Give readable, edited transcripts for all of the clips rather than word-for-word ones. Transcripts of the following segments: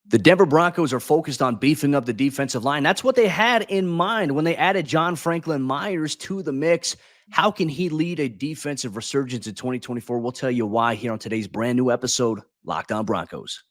The Denver Broncos are focused on beefing up the defensive line. That's what they had in mind when they added John Franklin Myers to the mix. How can he lead a defensive resurgence in 2024? We'll tell you why here on today's brand new episode, Locked On Broncos.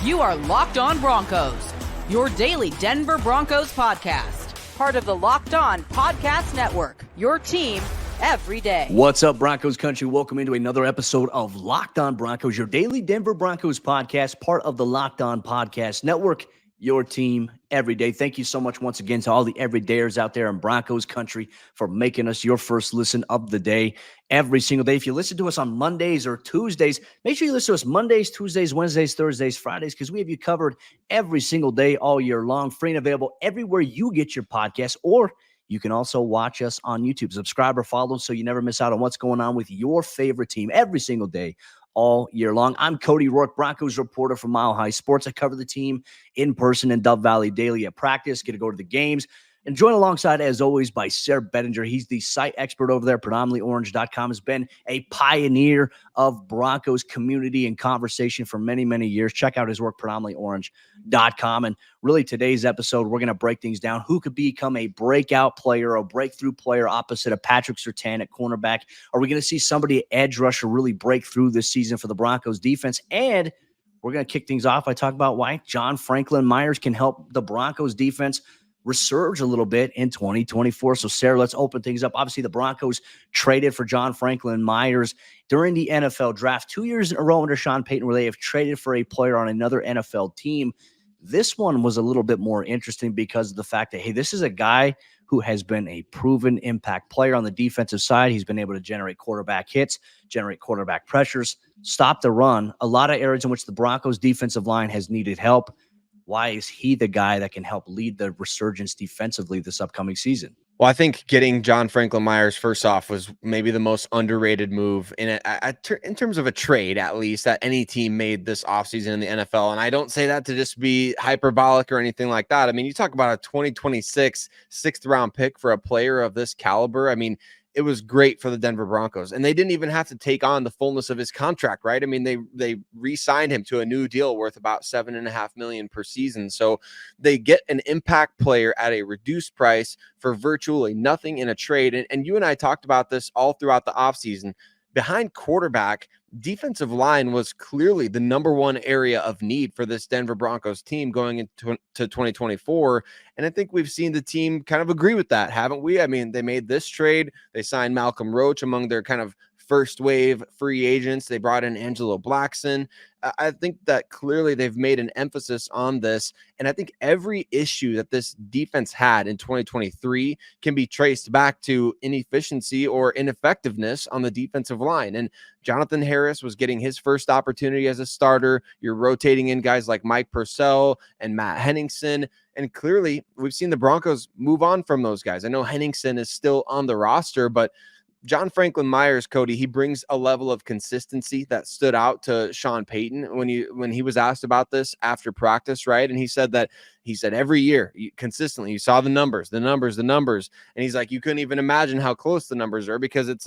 You are Locked On Broncos, your daily Denver Broncos podcast. Part of the Locked On Podcast Network, your team every day. What's up, Broncos Country? Welcome into another episode of Locked On Broncos, your daily Denver Broncos podcast, part of the Locked On Podcast Network, your team every day. Thank you so much once again to all the everydayers out there in Broncos Country for making us your first listen of the day every single day. If you listen to us on Mondays or Tuesdays, make sure you listen to us Mondays, Tuesdays, Wednesdays, Thursdays, Fridays, because we have you covered every single day all year long, free and available everywhere you get your podcasts, or you can also watch us on YouTube. Subscribe or follow so you never miss out on what's going on with your favorite team every single day, all year long. I'm Cody Roark, Broncos reporter for Mile High Sports. I cover the team in person in Dove Valley daily at practice, get to go to the games, and joined alongside, as always, by Sayre Bedinger. He's the site expert over there, predominantlyorange.com, has been a pioneer of Broncos community and conversation for many, many years. Check out his work, predominantlyorange.com. And really today's episode, we're going to break things down. Who could become a breakout player, a breakthrough player opposite of Patrick Surtain at cornerback? Are we going to see somebody edge rusher really break through this season for the Broncos defense? And we're going to kick things off by talking about why John Franklin Myers can help the Broncos defense resurge a little bit in 2024. So, Sayre, let's open things up. Obviously, the Broncos traded for John Franklin Myers during the NFL draft 2 years in a row under Sean Payton, where they have traded for a player on another NFL team. This one was a little bit more interesting because of the fact that, hey, this is a guy who has been a proven impact player on the defensive side. He's been able to generate quarterback hits, generate quarterback pressures, stop the run. A lot of areas in which the Broncos defensive line has needed help. Why is he the guy that can help lead the resurgence defensively this upcoming season? Well, I think getting John Franklin Myers first off was maybe the most underrated move in terms of a trade, at least, that any team made this offseason in the NFL. And I don't say that to just be hyperbolic or anything like that. I mean, you talk about a 2026 sixth-round pick for a player of this caliber. I mean, it was great for the Denver Broncos, and they didn't even have to take on the fullness of his contract, right? I mean, they re-signed him to a new deal worth about $7.5 million per season. So they get an impact player at a reduced price for virtually nothing in a trade. And you and I talked about this all throughout the offseason. Behind quarterback, defensive line was clearly the number one area of need for this Denver Broncos team going into 2024. And I think we've seen the team kind of agree with that, haven't we? I mean, they made this trade. They signed Malcolm Roach among their kind of first wave free agents. They brought in Angelo Blackson. I think that clearly they've made an emphasis on this. And I think every issue that this defense had in 2023 can be traced back to inefficiency or ineffectiveness on the defensive line. And Jonathan Harris was getting his first opportunity as a starter. You're rotating in guys like Mike Purcell and Matt Henningsen. And clearly we've seen the Broncos move on from those guys. I know Henningsen is still on the roster, but John Franklin Myers, Cody, he brings a level of consistency that stood out to Sean Payton when he was asked about this after practice, right? And he said every year consistently, you saw the numbers. And he's like, you couldn't even imagine how close the numbers are because it's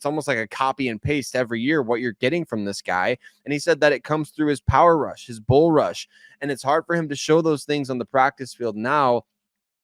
almost like a copy and paste every year what you're getting from this guy. And he said that it comes through his power rush, his bull rush. And it's hard for him to show those things on the practice field now,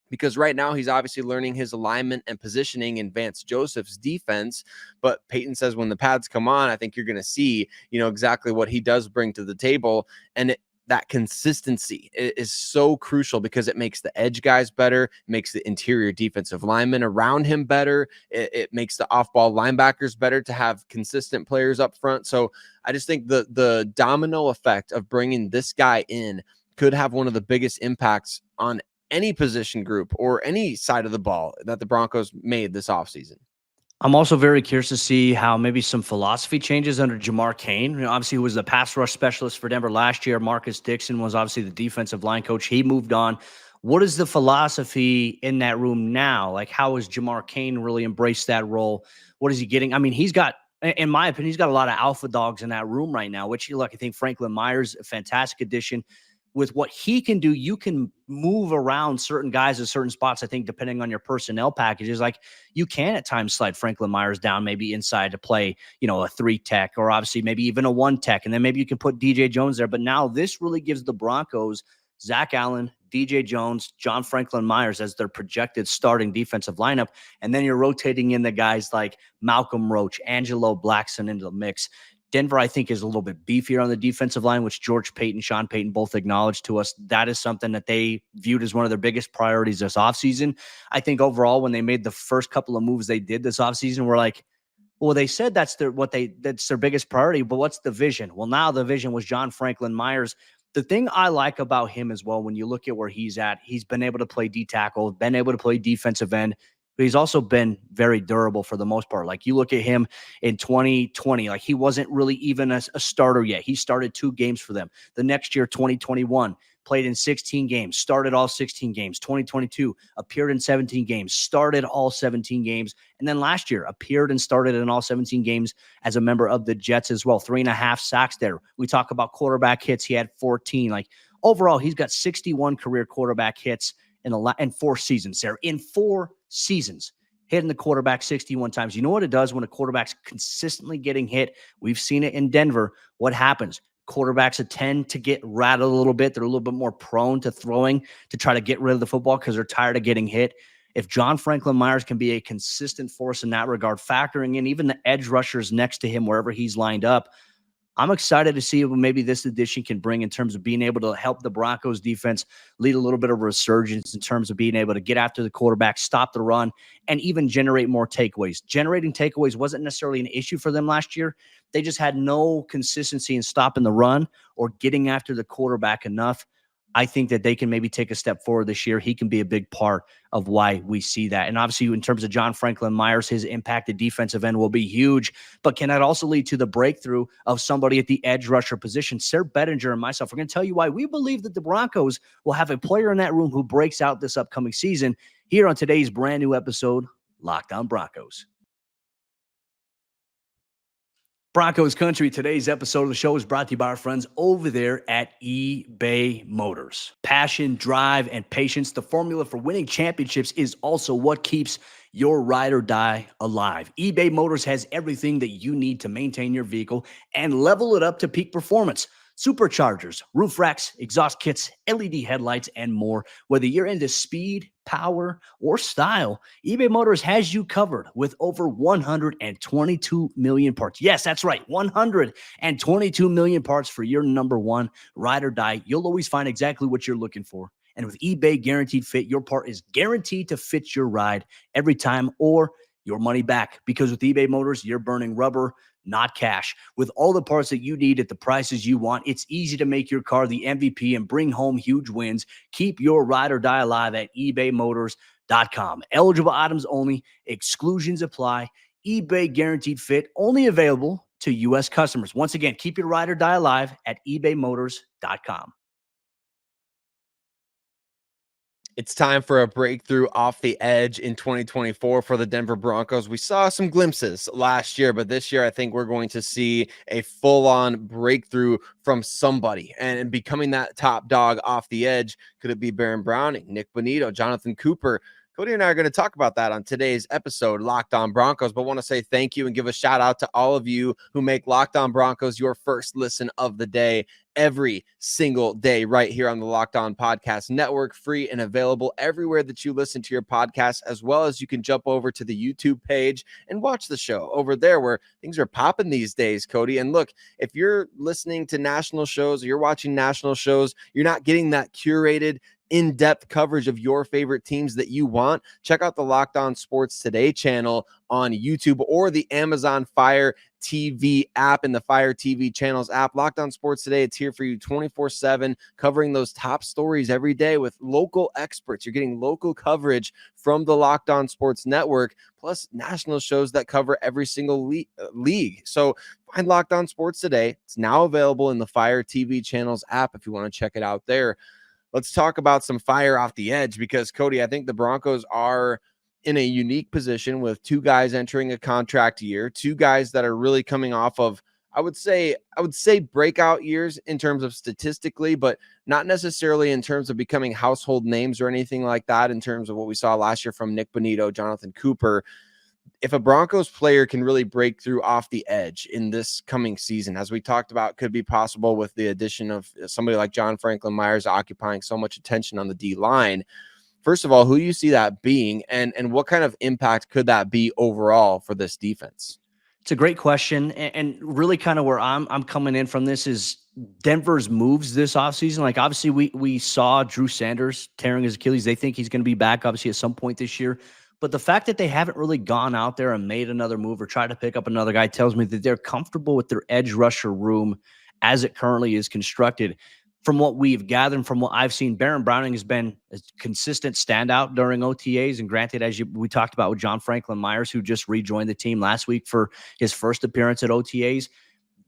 because right now he's obviously learning his alignment and positioning in Vance Joseph's defense. But Peyton says when the pads come on, I think you're going to see, exactly what he does bring to the table. And that consistency is so crucial because it makes the edge guys better, makes the interior defensive linemen around him better. It makes the off-ball linebackers better to have consistent players up front. So I just think the domino effect of bringing this guy in could have one of the biggest impacts on any position group or any side of the ball that the Broncos made this offseason. I'm also very curious to see how maybe some philosophy changes under Jamar Cain. Obviously, he was the pass rush specialist for Denver last year. Marcus Dixon was obviously the defensive line coach. He moved on. What is the philosophy in that room now? Like, how has Jamar Cain really embraced that role? What is he getting? I mean, he's got, in my opinion, he's got a lot of alpha dogs in that room right now, which, look, I think Franklin Myers, a fantastic addition. with what he can do, you can move around certain guys at certain spots, I think, depending on your personnel packages. Like you can at times slide Franklin Myers down maybe inside to play, a 3 tech, or obviously maybe even a 1 tech. And then maybe you can put DJ Jones there. But now this really gives the Broncos Zach Allen, DJ Jones, John Franklin Myers as their projected starting defensive lineup. And then you're rotating in the guys like Malcolm Roach, Angelo Blackson into the mix. Denver, I think, is a little bit beefier on the defensive line, which George Payton, Sean Payton both acknowledged to us. That is something that they viewed as one of their biggest priorities this offseason. I think overall, when they made the first couple of moves they did this offseason, we're like, well, they said that's their biggest priority, but what's the vision? Well, now the vision was John Franklin Myers. The thing I like about him as well, when you look at where he's at, he's been able to play D tackle, been able to play defensive end, but he's also been very durable for the most part. Like you look at him in 2020, like he wasn't really even a starter yet. He started 2 games for them. The next year, 2021, played in 16 games, started all 16 games. 2022, appeared in 17 games, started all 17 games. And then last year, appeared and started in all 17 games as a member of the Jets as well. 3.5 sacks there. We talk about quarterback hits. He had 14. Like overall, he's got 61 career quarterback hits in 4 seasons there. In 4 seasons, hitting the quarterback 61 times. You know what it does when a quarterback's consistently getting hit? We've seen it in Denver. What happens? Quarterbacks tend to get rattled a little bit. They're a little bit more prone to throwing to try to get rid of the football because they're tired of getting hit. If John Franklin Myers can be a consistent force in that regard, factoring in even the edge rushers next to him wherever he's lined up, I'm excited to see what maybe this addition can bring in terms of being able to help the Broncos defense lead a little bit of resurgence in terms of being able to get after the quarterback, stop the run, and even generate more takeaways. Generating takeaways wasn't necessarily an issue for them last year. They just had no consistency in stopping the run or getting after the quarterback enough. I think that they can maybe take a step forward this year. He can be a big part of why we see that. And obviously, in terms of John Franklin Myers, his impact at defensive end will be huge. But can that also lead to the breakthrough of somebody at the edge rusher position? Sayre Bedinger and myself, we're going to tell you why we believe that the Broncos will have a player in that room who breaks out this upcoming season here on today's brand new episode, Locked On Broncos. Broncos Country, today's episode of the show is brought to you by our friends over there at eBay Motors. Passion, drive, and patience, the formula for winning championships, is also what keeps your ride or die alive. eBay Motors has everything that you need to maintain your vehicle and level it up to peak performance. Superchargers, roof racks, exhaust kits, LED headlights, and more. Whether you're into speed, power, or style, eBay Motors has you covered with over 122 million parts. Yes, that's right, 122 million parts for your number one ride or die. You'll always find exactly what you're looking for. And with eBay Guaranteed Fit, your part is guaranteed to fit your ride every time or your money back. Because with eBay Motors, you're burning rubber, not cash. With all the parts that you need at the prices you want, it's easy to make your car the MVP and bring home huge wins. Keep your ride or die alive at ebaymotors.com. Eligible items only. Exclusions apply. eBay Guaranteed Fit, only available to U.S. customers. Once again, keep your ride or die alive at ebaymotors.com. It's time for a breakthrough off the edge in 2024 for the Denver Broncos. We saw some glimpses last year, but this year I think we're going to see a full-on breakthrough from somebody and becoming that top dog off the edge. Could it be Baron Browning, Nick Bonito, Jonathan Cooper? Cody and I are going to talk about that on today's episode, Locked On Broncos, but want to say thank you and give a shout out to all of you who make Locked On Broncos your first listen of the day every single day right here on the Locked On Podcast Network, free and available everywhere that you listen to your podcast, as well as you can jump over to the YouTube page and watch the show over there where things are popping these days, Cody. And look, if you're listening to national shows or you're watching national shows, you're not getting that curated in-depth coverage of your favorite teams that you want, check out the Locked On Sports Today channel on YouTube or the Amazon Fire TV app and the Fire TV channels app. Locked On Sports Today, it's here for you 24/7, covering those top stories every day with local experts. You're getting local coverage from the Locked On Sports Network, plus national shows that cover every single league. So find Locked On Sports Today. It's now available in the Fire TV channels app if you want to check it out there. Let's talk about some fire off the edge because, Cody, I think the Broncos are in a unique position with 2 guys entering a contract year, 2 guys that are really coming off of I would say breakout years in terms of statistically, but not necessarily in terms of becoming household names or anything like that. In terms of what we saw last year from Nick Bonito, Jonathan Cooper, if a Broncos player can really break through off the edge in this coming season, as we talked about, could be possible with the addition of somebody like John Franklin Myers occupying so much attention on the D line. First of all, who do you see that being, and what kind of impact could that be overall for this defense? It's a great question, and really kind of where I'm coming in from this is Denver's moves this offseason. Like, obviously, we saw Drew Sanders tearing his Achilles. They think he's going to be back, obviously, at some point this year. But the fact that they haven't really gone out there and made another move or tried to pick up another guy tells me that they're comfortable with their edge rusher room as it currently is constructed. From what we've gathered, from what I've seen, Baron Browning has been a consistent standout during OTAs. And granted, we talked about with John Franklin Myers, who just rejoined the team last week for his first appearance at OTAs,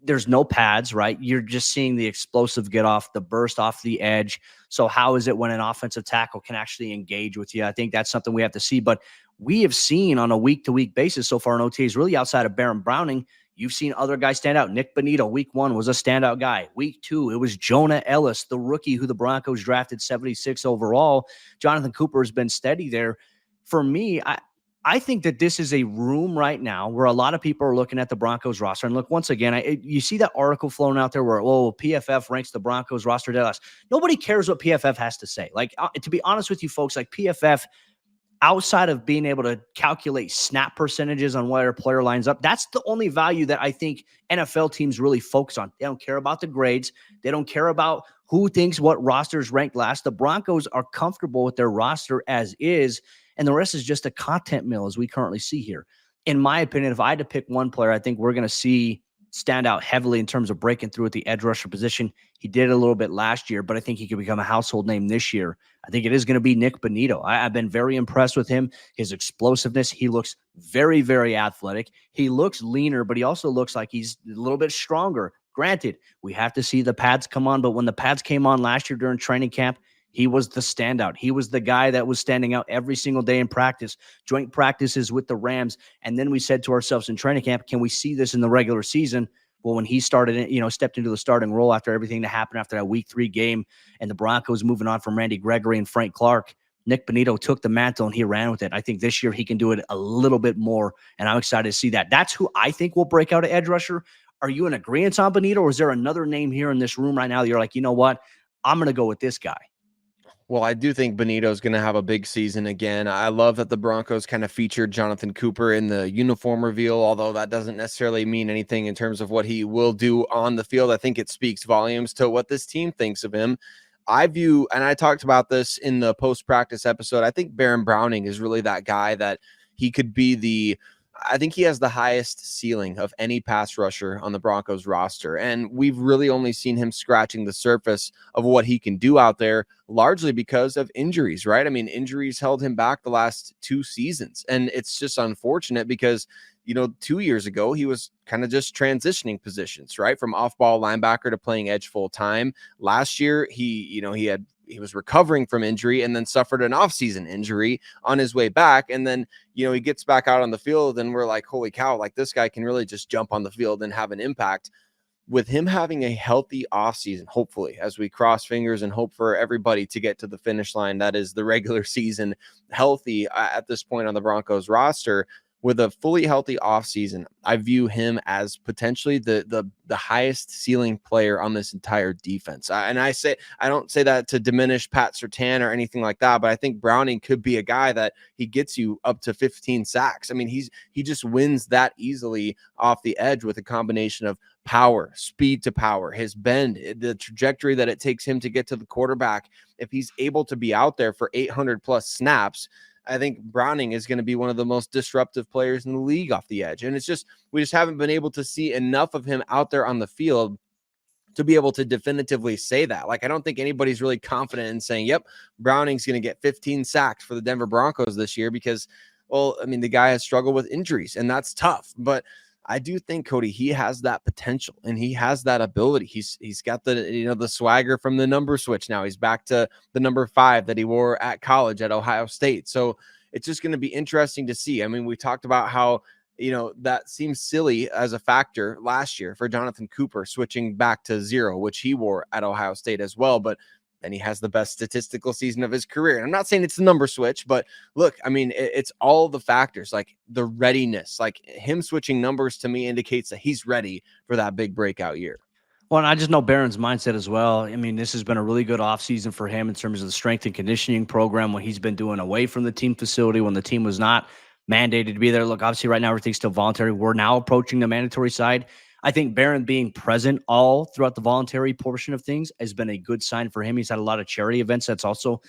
there's no pads, right? You're just seeing the explosive get off, the burst off the edge. So how is it when an offensive tackle can actually engage with you? I think that's something we have to see. But we have seen on a week-to-week basis so far in OTAs, really outside of Baron Browning, you've seen other guys stand out. Nick Bonito, week 1, was a standout guy. Week 2, it was Jonah Ellis, the rookie who the Broncos drafted 76 overall. Jonathan Cooper has been steady there. For me, I think that this is a room right now where a lot of people are looking at the Broncos roster. And look, once again, you see that article flown out there where, PFF ranks the Broncos roster dead last. Nobody cares what PFF has to say. Like, to be honest with you folks, like PFF, outside of being able to calculate snap percentages on where a player lines up, that's the only value that I think NFL teams really focus on. They don't care about the grades. They don't care about who thinks what roster is ranked last. The Broncos are comfortable with their roster as is, and the rest is just a content mill as we currently see here. In my opinion, if I had to pick one player, I think we're going to see stand out heavily in terms of breaking through at the edge rusher position. He did a little bit last year, but I think he could become a household name this year. I think it is going to be Nick Bonito. I've been very impressed with him, his explosiveness. He looks very, very athletic. He looks leaner, but he also looks like he's a little bit stronger. Granted, we have to see the pads come on, but when the pads came on last year during training camp, he was the standout. He was the guy that was standing out every single day in practice, joint practices with the Rams. And then we said to ourselves in training camp, can we see this in the regular season? Well, when he started, stepped into the starting role after everything that happened after that week 3 game and the Broncos moving on from Randy Gregory and Frank Clark, Nick Bonito took the mantle and he ran with it. I think this year he can do it a little bit more, and I'm excited to see that. That's who I think will break out at edge rusher. Are you in agreement on Bonito, or is there another name here in this room right now that you're like, you know what, I'm going to go with this guy? Well, I do think Bonito's going to have a big season again. I love that the Broncos kind of featured Jonathan Cooper in the uniform reveal, although that doesn't necessarily mean anything in terms of what he will do on the field. I think it speaks volumes to what this team thinks of him. I view, and I talked about this in the post-practice episode, I think Baron Browning is really that guy that he could be I think he has the highest ceiling of any pass rusher on the Broncos roster. And we've really only seen him scratching the surface of what he can do out there, largely because of injuries, right? I mean, injuries held him back the last 2 seasons. And it's just unfortunate because, 2 years ago, he was kind of just transitioning positions, right? From off-ball linebacker to playing edge full time. Last year, he was recovering from injury and then suffered an offseason injury on his way back. And then, he gets back out on the field and we're like, holy cow, like this guy can really just jump on the field and have an impact. With him having a healthy offseason, hopefully, as we cross fingers and hope for everybody to get to the finish line, that is the regular season, healthy at this point on the Broncos roster. With a fully healthy offseason, I view him as potentially the highest ceiling player on this entire defense. I don't say that to diminish Pat Surtain or anything like that, but I think Browning could be a guy that he gets you up to 15 sacks. I mean, he just wins that easily off the edge with a combination of power, speed to power, his bend, the trajectory that it takes him to get to the quarterback. If he's able to be out there for 800 plus snaps, I think Browning is going to be one of the most disruptive players in the league off the edge. And we just haven't been able to see enough of him out there on the field to be able to definitively say that. Like, I don't think anybody's really confident in saying, yep, Browning's going to get 15 sacks for the Denver Broncos this year because, well, I mean, the guy has struggled with injuries and that's tough. But I do think, Cody, he has that potential and he has that ability. He's got the swagger from the number switch. Now he's back to the number 5 that he wore at college at Ohio State. So it's just going to be interesting to see. I mean, we talked about how that seems silly as a factor last year for Jonathan Cooper switching back to 0, which he wore at Ohio State as well. But then he has the best statistical season of his career. And I'm not saying it's the number switch, but look, I mean, it's all the factors, like the readiness, like him switching numbers to me indicates that he's ready for that big breakout year. Well, and I just know Barron's mindset as well. I mean, this has been a really good offseason for him in terms of the strength and conditioning program, what he's been doing away from the team facility when the team was not mandated to be there. Look, obviously right now everything's still voluntary. We're now approaching the mandatory side. I think Barron being present all throughout the voluntary portion of things has been a good sign for him. He's had a lot of charity events. That's also,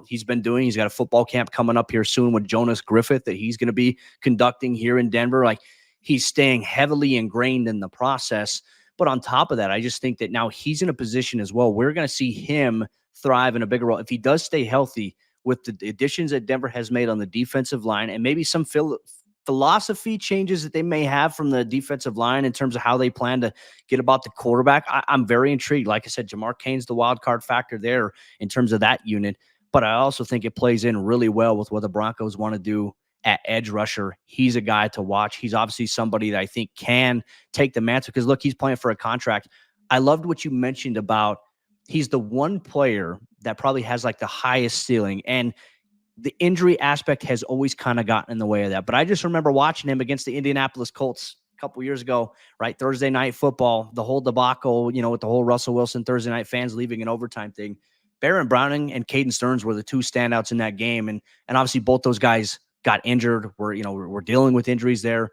he's been doing. He's got a football camp coming up here soon with Jonas Griffith that he's going to be conducting here in Denver. Like, he's staying heavily ingrained in the process. But on top of that, I just think that now he's in a position as well. We're going to see him thrive in a bigger role. If he does stay healthy with the additions that Denver has made on the defensive line and maybe some philosophy changes that they may have from the defensive line in terms of how they plan to get about the quarterback, I'm very intrigued. Like I said, Jamar Cain's the wild card factor there in terms of that unit. But I also think it plays in really well with what the Broncos want to do at edge rusher. He's a guy to watch. He's obviously somebody that I think can take the mantle because, look, he's playing for a contract. I loved what you mentioned about he's the one player that probably has like the highest ceiling, and the injury aspect has always kind of gotten in the way of that. But I just remember watching him against the Indianapolis Colts a couple years ago, right? Thursday night football, the whole debacle, with the whole Russell Wilson Thursday night fans leaving an overtime thing. Baron Browning and Caden Stearns were the two standouts in that game. And obviously both those guys got injured. We're dealing with injuries there.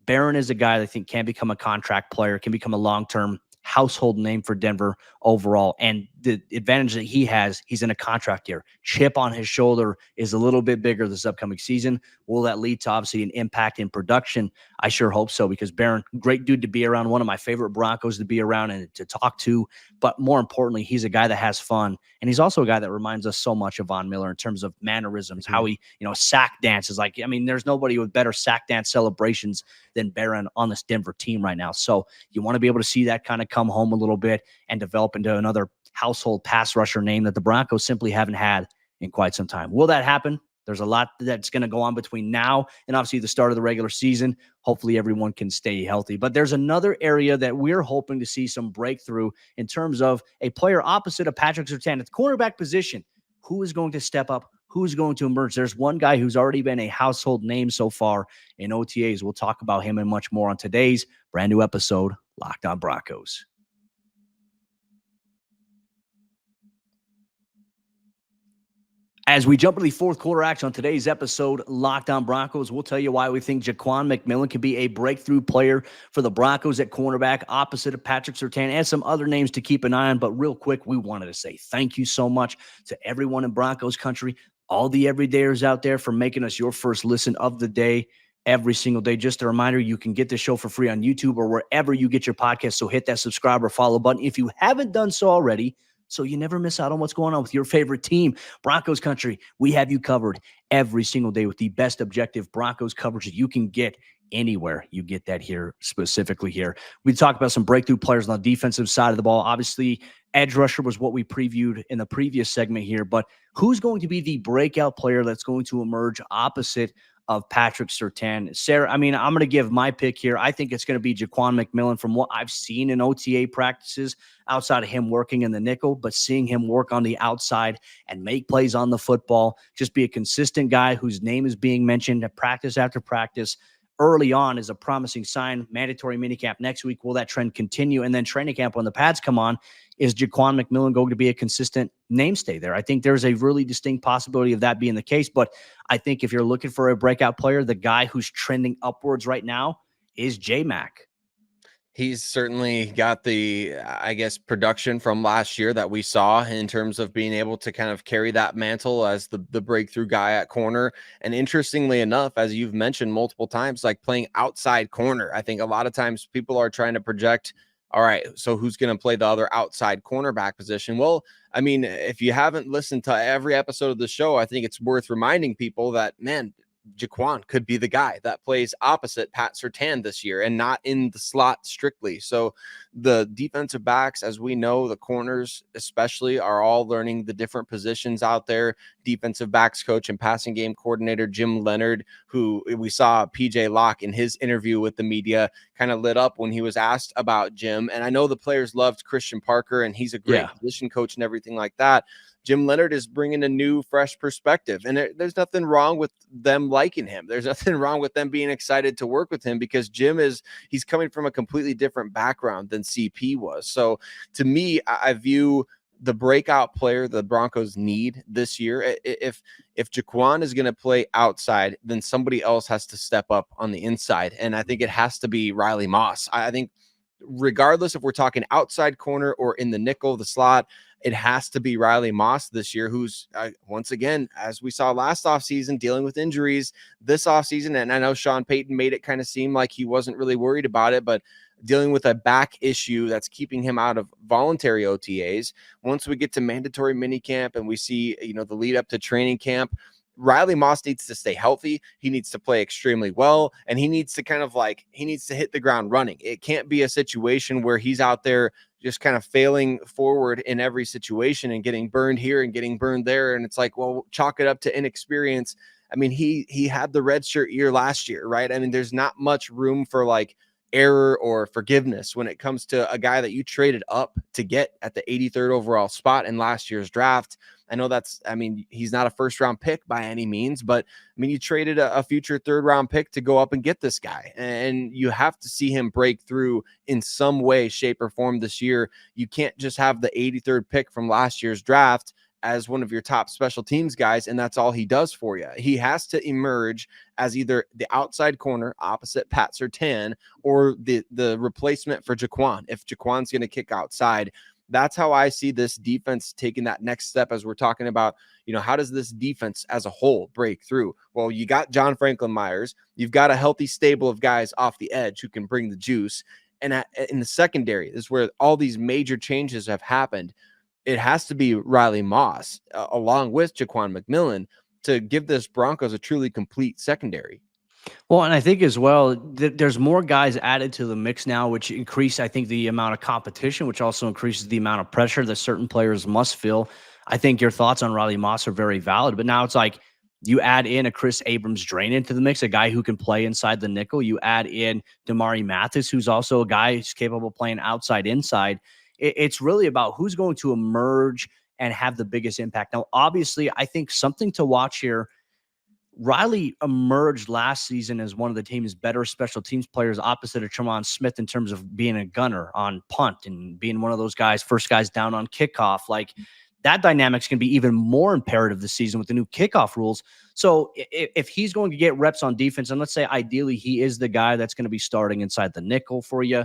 Barron is a guy that I think can become a contract player, can become a long-term household name for Denver overall. And the advantage that he has, he's in a contract year. Chip on his shoulder is a little bit bigger this upcoming season. Will that lead to obviously an impact in production? I sure hope so, because Barron, great dude to be around, one of my favorite Broncos to be around and to talk to. But more importantly, he's a guy that has fun. And he's also a guy that reminds us so much of Von Miller in terms of mannerisms, how he, sack dances. Like, I mean, there's nobody with better sack dance celebrations than Barron on this Denver team right now. So you want to be able to see that kind of come home a little bit and develop into another household pass rusher name that the Broncos simply haven't had in quite some time. Will that happen? There's a lot that's going to go on between now and obviously the start of the regular season. Hopefully everyone can stay healthy. But there's another area that we're hoping to see some breakthrough in terms of a player opposite of Patrick Surtain at the cornerback position. Who is going to step up? Who's going to emerge? There's one guy who's already been a household name so far in OTAs. We'll talk about him and much more on today's brand new episode, Locked On Broncos. As we jump into the fourth quarter action on today's episode, Locked On Broncos, we'll tell you why we think Jaquan McMillian could be a breakthrough player for the Broncos at cornerback, opposite of Patrick Surtain, and some other names to keep an eye on. But real quick, we wanted to say thank you so much to everyone in Broncos country, all the everydayers out there, for making us your first listen of the day every single day. Just a reminder, you can get the show for free on YouTube or wherever you get your podcast. So hit that subscribe or follow button if you haven't done so already, so you never miss out on what's going on with your favorite team. Broncos country, we have you covered every single day with the best objective Broncos coverage that you can get anywhere. You get that here, specifically here. We talked about some breakthrough players on the defensive side of the ball. Obviously, edge rusher was what we previewed in the previous segment here, but who's going to be the breakout player that's going to emerge opposite of Patrick Surtain? Sayre, I mean, I'm going to give my pick here. I think it's going to be Jaquan McMillian from what I've seen in OTA practices, outside of him working in the nickel, but seeing him work on the outside and make plays on the football, just be a consistent guy whose name is being mentioned at practice after practice early on is a promising sign. Mandatory minicamp next week. Will that trend continue? And then training camp when the pads come on, is Jaquan McMillian going to be a consistent namestay there? I think there's a really distinct possibility of that being the case. But I think if you're looking for a breakout player, the guy who's trending upwards right now is J-Mac. He's certainly got the, I guess, production from last year that we saw in terms of being able to kind of carry that mantle as the breakthrough guy at corner. And interestingly enough, as you've mentioned multiple times, like playing outside corner, I think a lot of times people are trying to project, all right, so who's going to play the other outside cornerback position? Well, I mean, if you haven't listened to every episode of the show, I think it's worth reminding people that, man, Jaquan could be the guy that plays opposite Pat Surtain this year and not in the slot strictly. So the defensive backs, as we know, the corners especially, are all learning the different positions out there. Defensive backs coach and passing game coordinator Jim Leonard, who we saw PJ Locke in his interview with the media, kind of lit up when he was asked about Jim. And I know the players loved Christian Parker, and he's a great position coach and everything like that. Jim Leonard is bringing a new, fresh perspective, and there's nothing wrong with them liking him. There's nothing wrong with them being excited to work with him, because he's coming from a completely different background than CP was. So to me, I view the breakout player the Broncos need this year. If Jaquan is going to play outside, then somebody else has to step up on the inside, and I think it has to be Riley Moss. I think regardless if we're talking outside corner or in the nickel, the slot, it has to be Riley Moss this year, who's once again, as we saw last offseason, dealing with injuries this offseason. And I know Sean Payton made it kind of seem like he wasn't really worried about it, but dealing with a back issue that's keeping him out of voluntary OTAs. Once we get to mandatory minicamp and we see, the lead up to training camp, Riley Moss needs to stay healthy. He needs to play extremely well, and he needs to hit the ground running. It can't be a situation where he's out there just kind of failing forward in every situation and getting burned here and getting burned there. And it's like, well, chalk it up to inexperience. I mean, he had the redshirt year last year, right? I mean, there's not much room for error or forgiveness when it comes to a guy that you traded up to get at the 83rd overall spot in last year's draft. I know he's not a first round pick by any means, but you traded a future third round pick to go up and get this guy. And you have to see him break through in some way, shape, or form this year. You can't just have the 83rd pick from last year's draft as one of your top special teams guys, and that's all he does for you. He has to emerge as either the outside corner opposite Pat Surtain or the replacement for Jaquan. If Jaquan's going to kick outside, that's how I see this defense taking that next step, as we're talking about, how does this defense as a whole break through? Well, you got John Franklin Myers. You've got a healthy stable of guys off the edge who can bring the juice. And in the secondary is where all these major changes have happened. It has to be Riley Moss along with Jaquan McMillian to give this Broncos a truly complete secondary. Well, and I think as well, there's more guys added to the mix now, which increase, I think, the amount of competition, which also increases the amount of pressure that certain players must feel. I think your thoughts on Riley Moss are very valid, but now it's like you add in a Chris Abrams-Drain into the mix, a guy who can play inside the nickel. You add in Damari Mathis, who's also a guy who's capable of playing outside, inside. It's really about who's going to emerge and have the biggest impact. Now, obviously, I think something to watch here. Riley emerged last season as one of the team's better special teams players opposite of Tremont Smith in terms of being a gunner on punt and being one of those guys, first guys down on kickoff. Like, that dynamic's going to be even more imperative this season with the new kickoff rules. So if he's going to get reps on defense, and let's say ideally he is the guy that's going to be starting inside the nickel for you,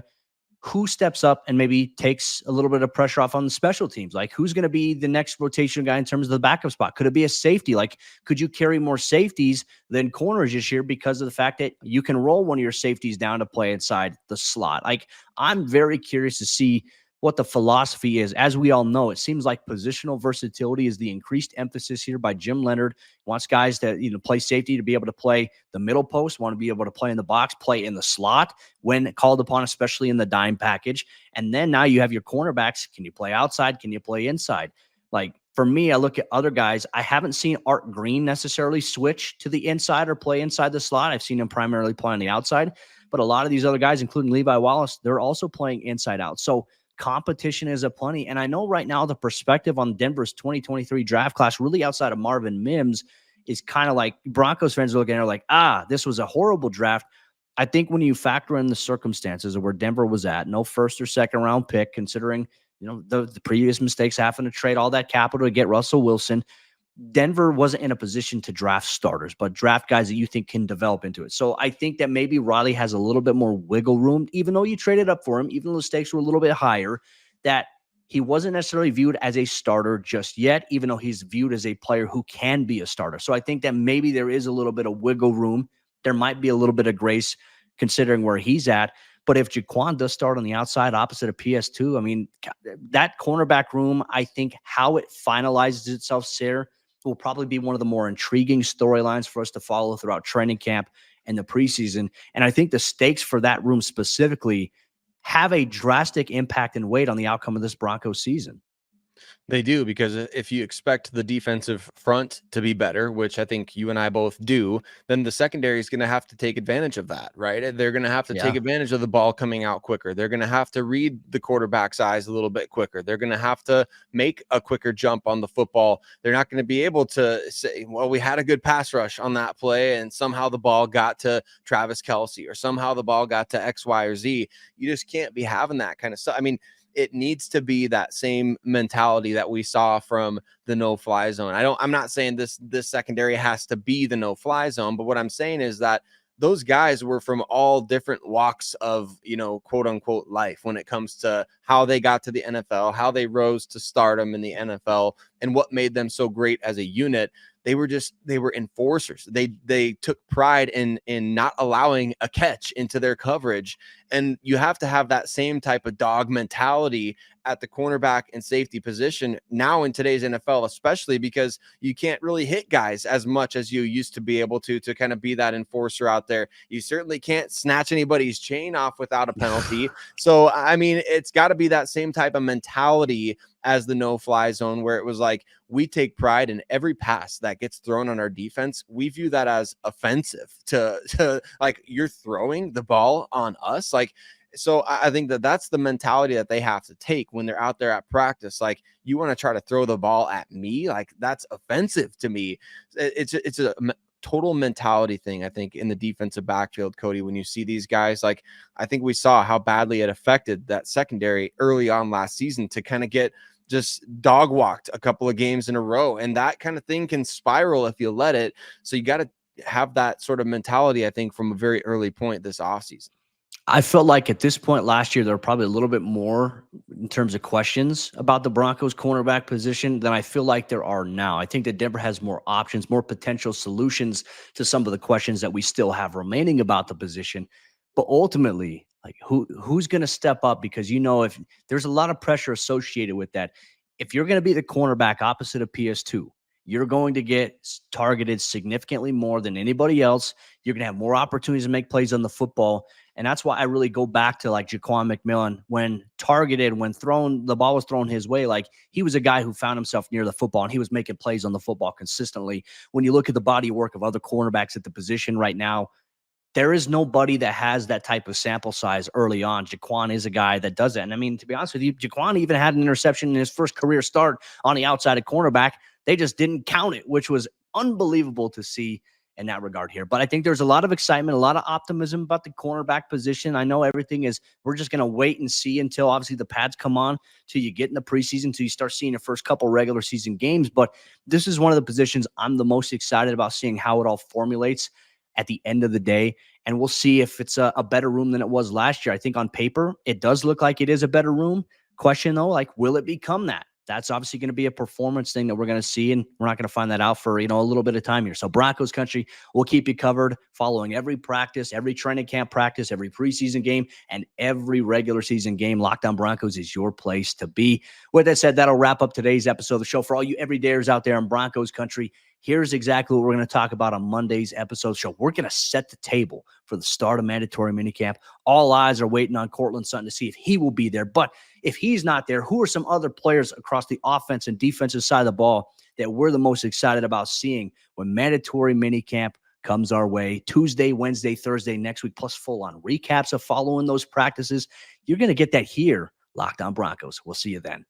who steps up and maybe takes a little bit of pressure off on the special teams? Like, who's going to be the next rotation guy in terms of the backup spot? Could it be a safety? Like, could you carry more safeties than corners this year because of the fact that you can roll one of your safeties down to play inside the slot? Like, I'm very curious to see what the philosophy is. As we all know, it seems like positional versatility is the increased emphasis here by Jim Leonard. He wants guys to play safety, to be able to play the middle post, want to be able to play in the box, play in the slot when called upon, especially in the dime package. And then now you have your cornerbacks. Can you play outside? Can you play inside? Like, for me, I look at other guys. I haven't seen Art Green necessarily switch to the inside or play inside the slot. I've seen him primarily play on the outside. But a lot of these other guys, including Levi Wallace, they're also playing inside out. So competition is aplenty. And I know right now the perspective on Denver's 2023 draft class, really outside of Marvin Mims, is kind of like Broncos fans are looking at it like, this was a horrible draft. I think when you factor in the circumstances of where Denver was at, no first or second round pick, considering the previous mistakes, having to trade all that capital to get Russell Wilson, Denver wasn't in a position to draft starters, but draft guys that you think can develop into it. So I think that maybe Riley has a little bit more wiggle room, even though you traded up for him, even though the stakes were a little bit higher, that he wasn't necessarily viewed as a starter just yet, even though he's viewed as a player who can be a starter. So I think that maybe there is a little bit of wiggle room. There might be a little bit of grace considering where he's at. But if Jaquan does start on the outside opposite of PS2, I mean, that cornerback room, I think how it finalizes itself, Sayre, will probably be one of the more intriguing storylines for us to follow throughout training camp and the preseason. And I think the stakes for that room specifically have a drastic impact and weight on the outcome of this Broncos season. They do, because if you expect the defensive front to be better, which I think you and I both do, then the secondary is going to have to take advantage of that, right? They're going to have to take advantage of the ball coming out quicker. They're going to have to read the quarterback's eyes a little bit quicker. They're going to have to make a quicker jump on the football. They're not going to be able to say, well, we had a good pass rush on that play and somehow the ball got to Travis Kelce or somehow the ball got to X, Y, or Z. You just can't be having that kind of stuff. I mean, it needs to be that same mentality that we saw from the no-fly zone. I'm not saying this secondary has to be the no-fly zone, but what I'm saying is that those guys were from all different walks of, quote unquote life when it comes to how they got to the NFL, how they rose to stardom in the NFL, and what made them so great as a unit. They were enforcers. They took pride in not allowing a catch into their coverage. And you have to have that same type of dog mentality at the cornerback and safety position now in today's NFL, especially because you can't really hit guys as much as you used to be able to kind of be that enforcer out there. You certainly can't snatch anybody's chain off without a penalty. So, I mean, it's got to be that same type of mentality as the no-fly zone, where it was like, we take pride in every pass that gets thrown on our defense. We view that as offensive to like, you're throwing the ball on us. Like, so I think that's the mentality that they have to take when they're out there at practice. Like, you want to try to throw the ball at me? Like, that's offensive to me. It's a total mentality thing, I think, in the defensive backfield, Cody, when you see these guys. Like, I think we saw how badly it affected that secondary early on last season to kind of get just dog walked a couple of games in a row. And that kind of thing can spiral if you let it. So you got to have that sort of mentality, I think, from a very early point this offseason. I felt like at this point last year, there were probably a little bit more in terms of questions about the Broncos cornerback position than I feel like there are now. I think that Denver has more options, more potential solutions to some of the questions that we still have remaining about the position. But ultimately, like, who's going to step up? Because, if there's a lot of pressure associated with that. If you're going to be the cornerback opposite of PS2, you're going to get targeted significantly more than anybody else. You're going to have more opportunities to make plays on the football. And that's why I really go back to like Jaquan McMillian, when targeted, when the ball was thrown his way. Like, he was a guy who found himself near the football and he was making plays on the football consistently. When you look at the body of work of other cornerbacks at the position right now, there is nobody that has that type of sample size early on. Jaquan is a guy that does that. And I mean, to be honest with you, Jaquan even had an interception in his first career start on the outside of cornerback. They just didn't count it, which was unbelievable to see in that regard here. But I think there's a lot of excitement, a lot of optimism about the cornerback position. I know we're just going to wait and see until obviously the pads come on, till you get in the preseason, till you start seeing the first couple regular season games. But this is one of the positions I'm the most excited about seeing how it all formulates at the end of the day. And we'll see if it's a better room than it was last year. I think on paper, it does look like it is a better room. Question though, like, will it become that? That's obviously going to be a performance thing that we're going to see, and we're not going to find that out for, a little bit of time here. So Broncos Country will keep you covered, following every practice, every training camp practice, every preseason game, and every regular season game. Locked On Broncos is your place to be. With that said, that'll wrap up today's episode of the show. For all you everydayers out there in Broncos Country, here's exactly what we're going to talk about on Monday's episode show. We're going to set the table for the start of mandatory minicamp. All eyes are waiting on Cortland Sutton to see if he will be there. But if he's not there, who are some other players across the offense and defensive side of the ball that we're the most excited about seeing when mandatory minicamp comes our way? Tuesday, Wednesday, Thursday next week, plus full-on recaps of following those practices. You're going to get that here, Locked On Broncos. We'll see you then.